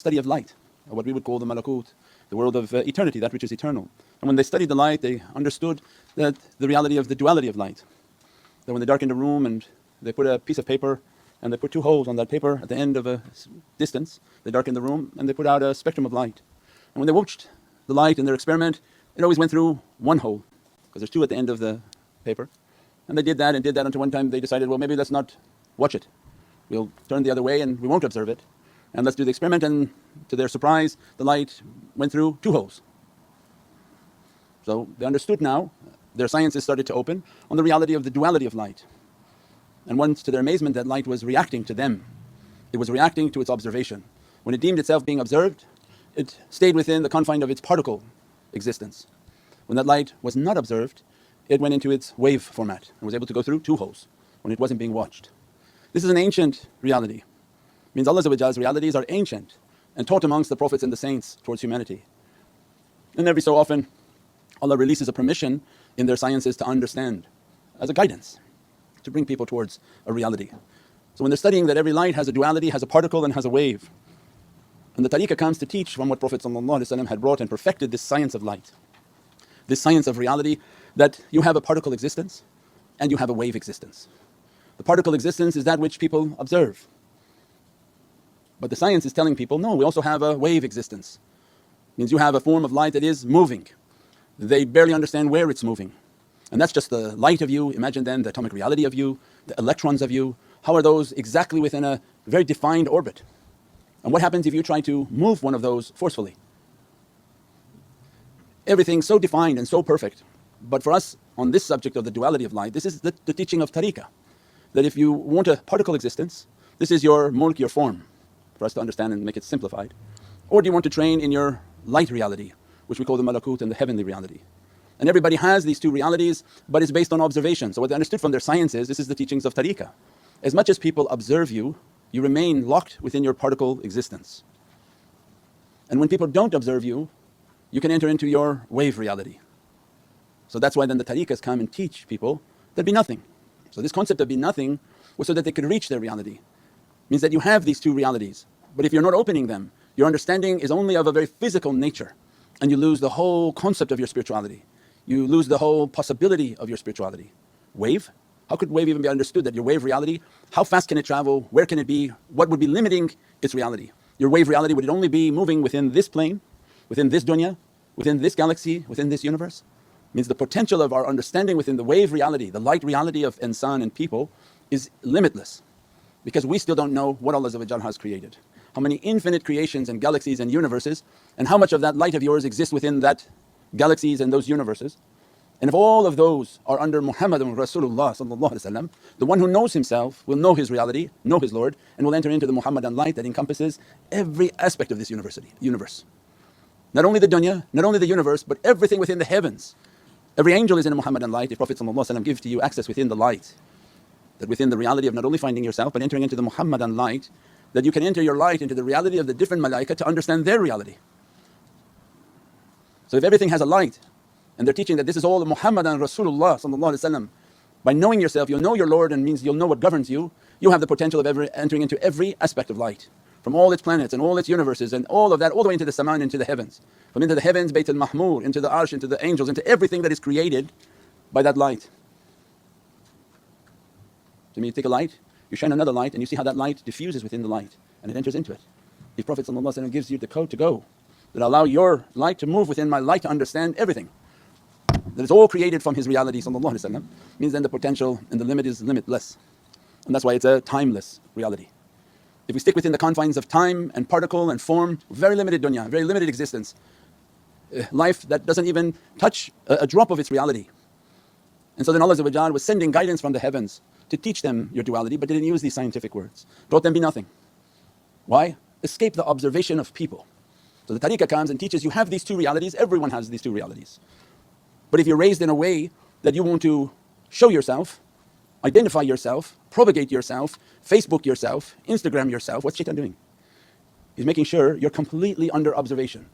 study of light, or what we would call the malakut, the world of eternity, that which is eternal. And when they studied the light, they understood that the reality of the duality of light. That when they darkened a room and they put a piece of paper and they put two holes on that paper at the end of a distance, they darkened the room and they put out a spectrum of light. And when they watched the light in their experiment, it always went through one hole, because there's two at the end of the paper. And they did that until one time they decided, well, maybe let's not watch it. We'll turn the other way and we won't observe it. And let's do the experiment. And to their surprise, the light went through two holes. So they understood now, their sciences started to open on the reality of the duality of light. And once, to their amazement, that light was reacting to them. It was reacting to its observation. When it deemed itself being observed, it stayed within the confine of its particle existence. When that light was not observed, it went into its wave format and was able to go through two holes when it wasn't being watched. This is an ancient reality. It means Allah's realities are ancient and taught amongst the prophets and the saints towards humanity. And every so often Allah releases a permission in their sciences to understand, as a guidance, to bring people towards a reality. So when they're studying that every light has a duality, has a particle and has a wave, and the tariqah comes to teach from what Prophet ﷺ had brought and perfected this science of light, this science of reality, that you have a particle existence and you have a wave existence. The particle existence is that which people observe. But the science is telling people, no, we also have a wave existence. It means you have a form of light that is moving. They barely understand where it's moving. And that's just the light of you. Imagine then the atomic reality of you, the electrons of you. How are those exactly within a very defined orbit? And what happens if you try to move one of those forcefully? Everything's so defined and so perfect. But for us, on this subject of the duality of light, this is the teaching of tariqah. That if you want a particle existence, this is your mulk, your form, for us to understand and make it simplified. Or do you want to train in your light reality, which we call the malakut and the heavenly reality? And everybody has these two realities, but it's based on observation. So what they understood from their sciences, this is the teachings of tariqah. As much as people observe you, you remain locked within your particle existence. And when people don't observe you, you can enter into your wave reality. So that's why then the tariqahs come and teach people that be nothing. So this concept of be nothing was so that they could reach their reality. It means that you have these two realities, but if you're not opening them, your understanding is only of a very physical nature, and you lose the whole concept of your spirituality. You lose the whole possibility of your spirituality. Wave? How could wave even be understood? That your wave reality, how fast can it travel? Where can it be? What would be limiting its reality? Your wave reality, would it only be moving within this plane, within this dunya, within this galaxy, within this universe? It means the potential of our understanding within the wave reality, the light reality of insan and people, is limitless, because we still don't know what Allah has created. How many infinite creations and galaxies and universes, and how much of that light of yours exists within that galaxies and those universes. And if all of those are under Muhammadun Rasulullah, the one who knows himself will know his reality, know his Lord, and will enter into the Muhammadan light that encompasses every aspect of this universe. Not only the dunya, not only the universe, but everything within the heavens. Every angel is in a Muhammadan light. If Prophet ﷺ gives to you access within the light, that within the reality of not only finding yourself but entering into the Muhammadan light, that you can enter your light into the reality of the different malaika to understand their reality. So if everything has a light, and they're teaching that this is all Muhammadan Rasulullah, by knowing yourself, you'll know your Lord, and means you'll know what governs you. You have the potential of entering into every aspect of light, from all its planets and all its universes and all of that, all the way into the sama and into the heavens. From into the heavens, Bayt al-Mahmur, into the Arsh, into the angels, into everything that is created by that light. So you take a light, you shine another light, and you see how that light diffuses within the light and it enters into it. If Prophet ﷺ gives you the code to go, that allow your light to move within my light to understand everything, that is all created from his reality ﷺ, means then the potential and the limit is limitless. And that's why it's a timeless reality. If we stick within the confines of time and particle and form, very limited dunya, very limited existence, life that doesn't even touch a drop of its reality. And so then Allah was sending guidance from the heavens to teach them your duality, but didn't use these scientific words. Taught them be nothing. Why? Escape the observation of people. So the tariqah comes and teaches you have these two realities, everyone has these two realities. But if you're raised in a way that you want to show yourself, identify yourself, propagate yourself, Facebook yourself, Instagram yourself, what's shaitan doing? He's making sure you're completely under observation.